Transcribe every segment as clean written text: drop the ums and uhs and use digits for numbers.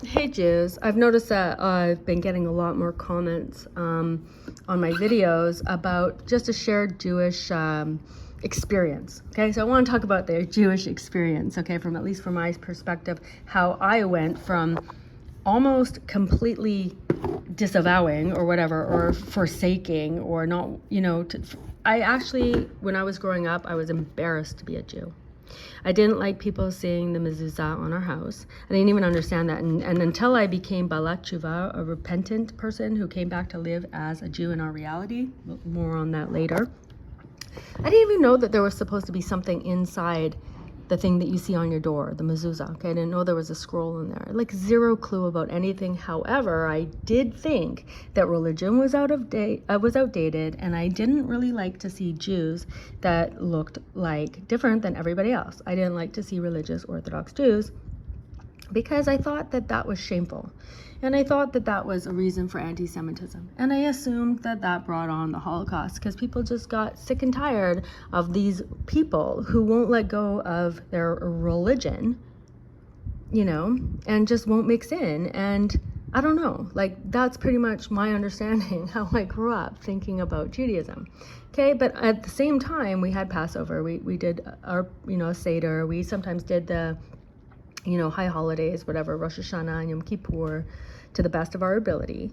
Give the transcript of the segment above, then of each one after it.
Hey Jews, I've noticed that I've been getting a lot more comments on my videos about just a shared Jewish experience. Okay, so I want to talk about the Jewish experience, okay, from at least from my perspective, how I went from almost completely disavowing or whatever, or forsaking, or not, I actually, when I was growing up, I was embarrassed to be a Jew. I didn't like people seeing the mezuzah on our house. I didn't even understand that. And until I became Balat Tshuva, a repentant person who came back to live as a Jew in our reality, more on that later, I didn't even know that there was supposed to be something inside the thing that you see on your door, the mezuzah. Okay, I didn't know there was a scroll in there. Like zero clue about anything. However, I did think that religion was outdated, and I didn't really like to see Jews that looked like different than everybody else. I didn't like to see religious Orthodox Jews because I thought that that was shameful. And I thought that that was a reason for anti-Semitism. And I assumed that that brought on the Holocaust because people just got sick and tired of these people who won't let go of their religion, and just won't mix in. And I don't know, like that's pretty much my understanding how I grew up thinking about Judaism. Okay, but at the same time, we had Passover. We did our, Seder. We sometimes did the high holidays, whatever, Rosh Hashanah and Yom Kippur, to the best of our ability.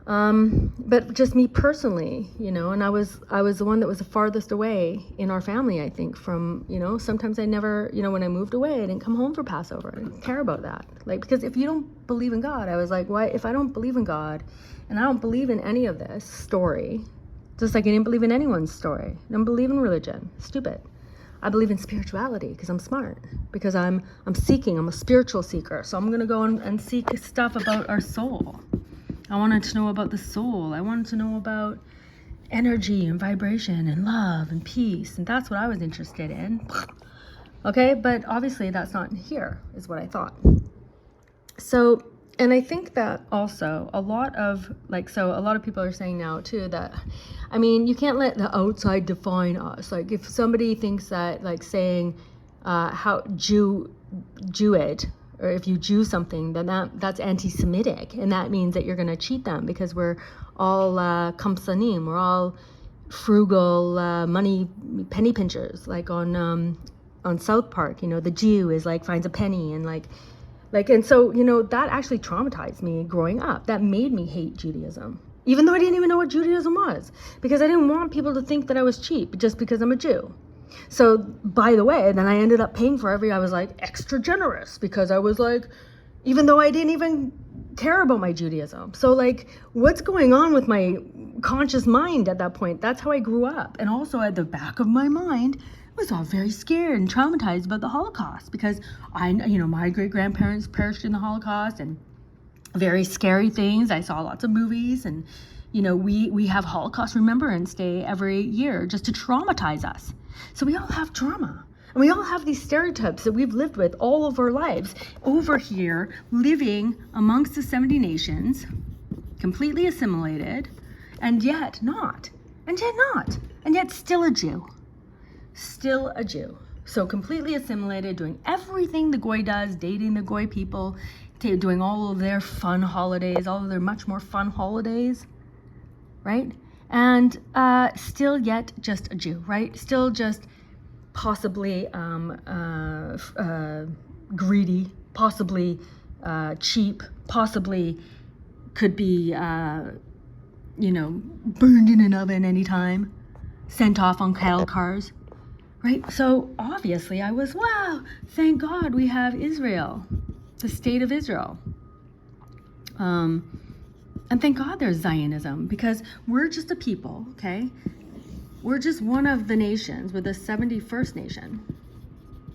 But just me personally, and I was the one that was the farthest away in our family, I think, from, sometimes I never, when I moved away, I didn't come home for Passover. I didn't care about that. Like, because if you don't believe in God, I was like, why, if I don't believe in God and I don't believe in any of this story, just like I didn't believe in anyone's story, I don't believe in religion, stupid. I believe in spirituality because I'm smart, because I'm seeking, I'm a spiritual seeker. So I'm going to go and seek stuff about our soul. I wanted to know about the soul. I wanted to know about energy and vibration and love and peace. And that's what I was interested in. Okay, but obviously that's not here, is what I thought. So, and I think that also a lot of people are saying now too that, you can't let the outside define us. Like if somebody thinks that, like saying how Jew it, or if you Jew something, then that's anti-Semitic, and that means that you're going to cheat them because we're all kamsanim, we're all frugal money penny pinchers, like on South Park. The Jew is like finds a penny and and so, that actually traumatized me growing up. That made me hate Judaism, even though I didn't even know what Judaism was, because I didn't want people to think that I was cheap just because I'm a Jew. So, by the way, then I ended up paying for I was like extra generous because I was like, even though I didn't even care about my Judaism. So like, what's going on with my conscious mind at that point? That's how I grew up. And also at the back of my mind, I was all very scared and traumatized about the Holocaust because my great-grandparents perished in the Holocaust, and very scary things. I saw lots of movies, and we have Holocaust Remembrance Day every year just to traumatize us. So we all have trauma, and we all have these stereotypes that we've lived with all of our lives over here, living amongst the 70 nations, completely assimilated, and yet still a Jew. Still a Jew. So completely assimilated, doing everything the Goy does, dating the Goy people, doing all of their fun holidays, all of their much more fun holidays, right? And still yet just a Jew, right? Still just possibly greedy, possibly cheap, possibly could be, burned in an oven anytime, sent off on cattle cars. Right? So obviously I was, wow, thank God we have Israel, the state of Israel. And thank God there's Zionism, because we're just a people, okay? We're just one of the nations. We're the 71st nation.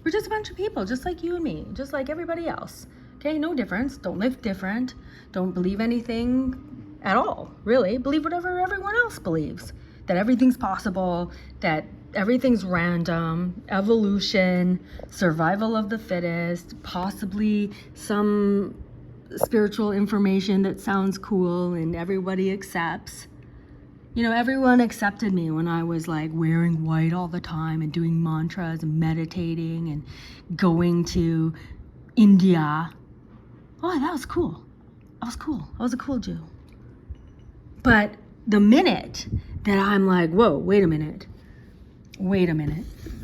We're just a bunch of people, just like you and me, just like everybody else. Okay, no difference. Don't live different. Don't believe anything at all, really. Believe whatever everyone else believes. That everything's possible, that everything's random, evolution, survival of the fittest, possibly some spiritual information that sounds cool and everybody accepts. Everyone accepted me when I was like wearing white all the time and doing mantras and meditating and going to India oh, that was cool. I was cool. I was a cool Jew. But the minute that I'm like, whoa, wait a minute.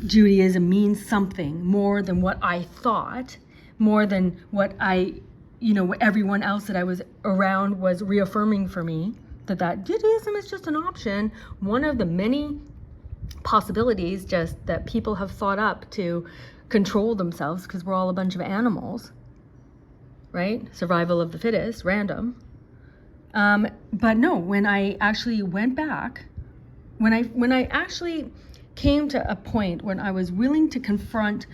Judaism means something more than what I thought, more than what what everyone else that I was around was reaffirming for me, that Judaism is just an option, one of the many possibilities just that people have thought up to control themselves because we're all a bunch of animals, right? Survival of the fittest, random. But no, when I actually went back, when I actually came to a point when I was willing to confront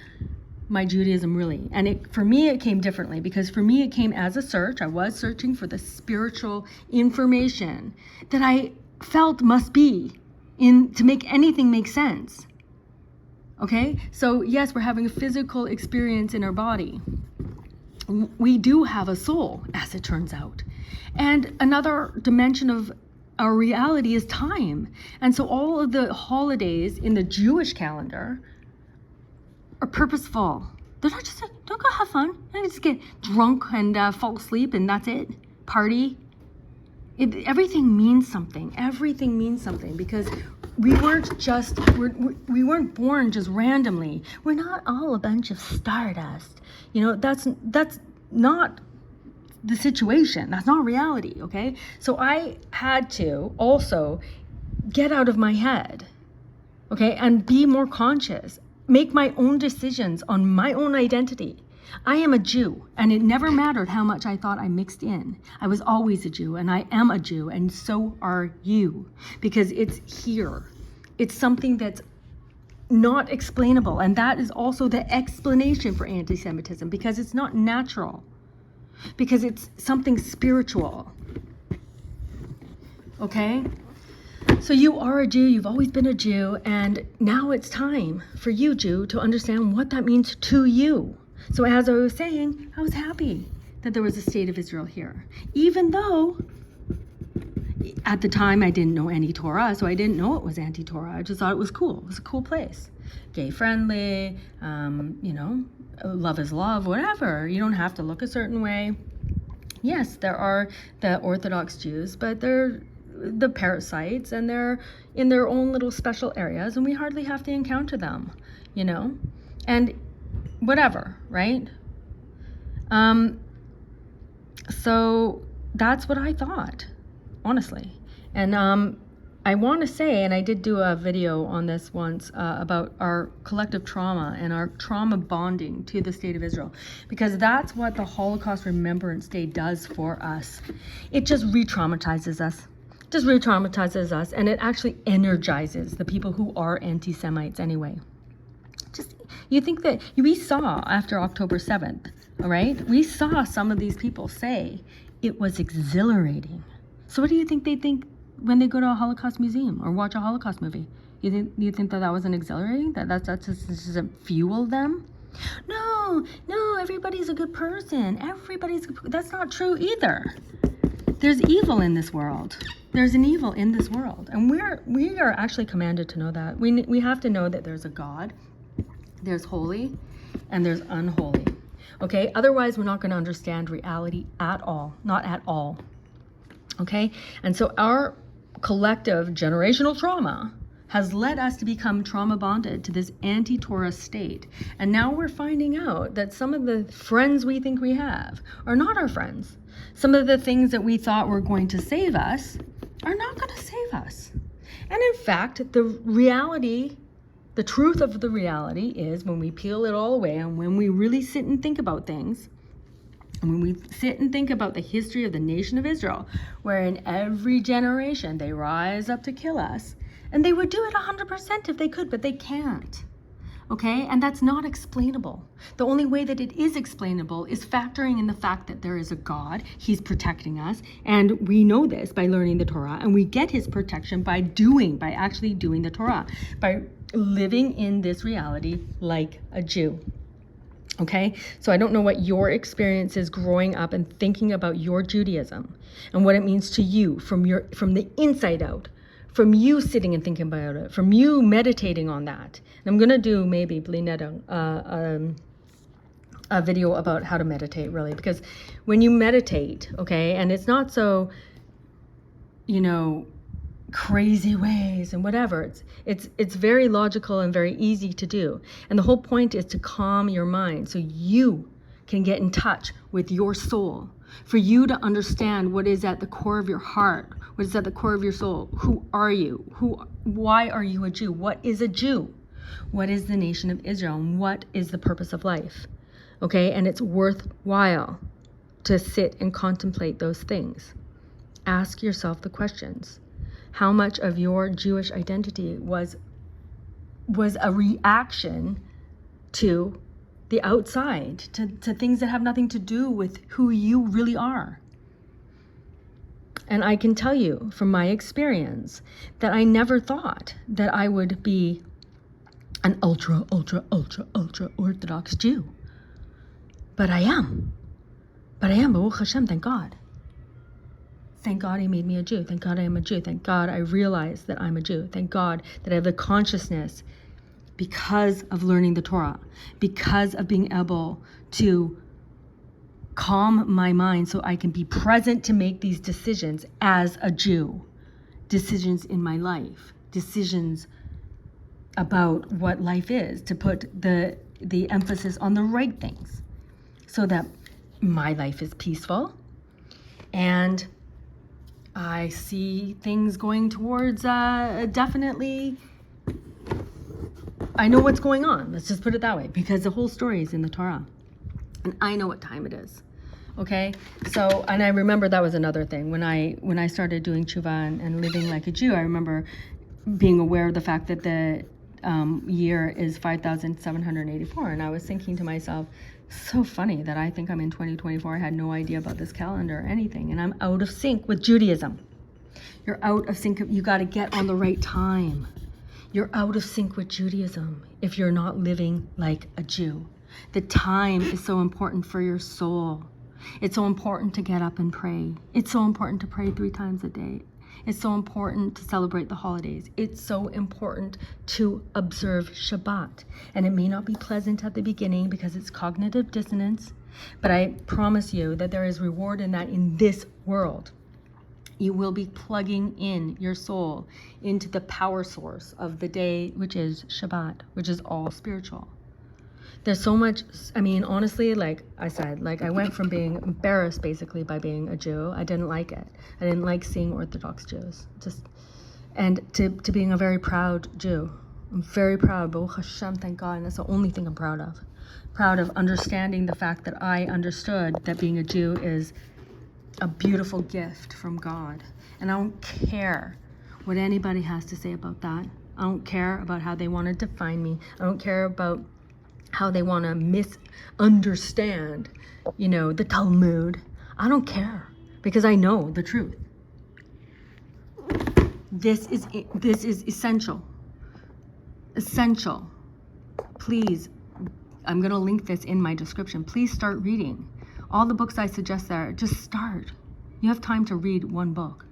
my Judaism really, and for me it came differently, because for me it came as a search. I was searching for the spiritual information that I felt must be to make anything make sense. Okay, so yes, we're having a physical experience in our body. We do have a soul, as it turns out. And another dimension of our reality is time. And so all of the holidays in the Jewish calendar are purposeful. They're not just, don't go have fun. Don't just get drunk and fall asleep and that's it. Party. Everything means something. Everything means something, because we we weren't born just randomly. We're not all a bunch of stardust. That's not the situation. That's not reality, okay? So I had to also get out of my head, okay, and be more conscious, make my own decisions on my own identity. I am a Jew, and it never mattered how much I thought I mixed in. I was always a Jew, and I am a Jew, and so are you, because it's here. It's something that's not explainable, and that is also the explanation for anti-Semitism, because it's not natural, because it's something spiritual. Okay? So you are a Jew, you've always been a Jew, and now it's time for you, Jew, to understand what that means to you. So as I was saying, I was happy that there was a state of Israel here, even though at the time I didn't know any Torah, so I didn't know it was anti-Torah. I just thought it was cool. It was a cool place. Gay friendly, love is love, whatever. You don't have to look a certain way. Yes, there are the Orthodox Jews, but they're the parasites, and they're in their own little special areas, and we hardly have to encounter them, and whatever, right? So that's what I thought, honestly. And I want to say, and I did do a video on this once, about our collective trauma and our trauma bonding to the state of Israel, because that's what the Holocaust Remembrance Day does for us. It just re-traumatizes us. And it actually energizes the people who are anti-Semites anyway. You think that we saw after October 7th, all right? We saw some of these people say it was exhilarating. So what do you think they think when they go to a Holocaust museum or watch a Holocaust movie? You think that wasn't exhilarating? That just doesn't fuel them? No, everybody's a good person. That's not true either. There's evil in this world. There's an evil in this world. And we are actually commanded to know that. We have to know that there's a God. There's holy and there's unholy. Okay? Otherwise, we're not going to understand reality at all. Not at all. Okay? And so our collective generational trauma has led us to become trauma bonded to this anti-Torah state. And now we're finding out that some of the friends we think we have are not our friends. Some of the things that we thought were going to save us are not going to save us. And in fact, the truth of the reality is, when we peel it all away and when we really sit and think about things, and when we sit and think about the history of the nation of Israel, where in every generation they rise up to kill us, and they would do it 100% if they could, but they can't. Okay? And that's not explainable. The only way that it is explainable is factoring in the fact that there is a God, he's protecting us, and we know this by learning the Torah, and we get his protection by actually doing the Torah, by living in this reality like a Jew. Okay? So I don't know what your experience is growing up and thinking about your Judaism and what it means to you from the inside out, from you sitting and thinking about it, from you meditating on that. And I'm going to do maybe, Blinetta, a video about how to meditate, really, because when you meditate, okay, and it's not so, crazy ways and whatever, it's very logical and very easy to do. And the whole point is to calm your mind so you can get in touch with your soul, for you to understand what is at the core of your heart, what is at the core of your soul. Who are you? Why are you a Jew? What is a Jew? What is the nation of Israel? And what is the purpose of life? Okay, and it's worthwhile to sit and contemplate those things. Ask yourself the questions. How much of your Jewish identity was a reaction to the outside, to things that have nothing to do with who you really are? And I can tell you from my experience that I never thought that I would be an ultra Orthodox Jew. But I am, Baruch Hashem, thank God. Thank God he made me a Jew. Thank God I am a Jew. Thank God I realize that I'm a Jew. Thank God that I have the consciousness because of learning the Torah, because of being able to calm my mind so I can be present to make these decisions as a Jew. Decisions in my life, decisions about what life is, to put the emphasis on the right things so that my life is peaceful and I see things going towards definitely, I know what's going on. Let's just put it that way, because the whole story is in the Torah. And I know what time it is. Okay? So, and I remember that was another thing. When I started doing tshuva and living like a Jew, I remember being aware of the fact that the year is 5,784. And I was thinking to myself, so funny that I think I'm in 2024. I had no idea about this calendar or anything. And I'm out of sync with Judaism. You're out of sync. You got to get on the right time. You're out of sync with Judaism if you're not living like a Jew. The time is so important for your soul. It's so important to get up and pray. It's so important to pray 3 times a day. It's so important to celebrate the holidays. It's so important to observe Shabbat. And it may not be pleasant at the beginning because it's cognitive dissonance, but I promise you that there is reward in that in this world. You will be plugging in your soul into the power source of the day, which is Shabbat, which is all spiritual. There's so much, honestly, like I said, I went from being embarrassed basically by being a Jew. I didn't like it. I didn't like seeing Orthodox Jews. And to being a very proud Jew. I'm very proud, Baruch Hashem, thank God, and that's the only thing I'm proud of. Proud of understanding the fact that I understood that being a Jew is a beautiful gift from God. And I don't care what anybody has to say about that. I don't care about how they want to define me. I don't care about how they want to misunderstand, the Talmud. I don't care because I know the truth. This is essential. Essential. Please, I'm going to link this in my description. Please start reading. All the books I suggest there, just start. You have time to read one book.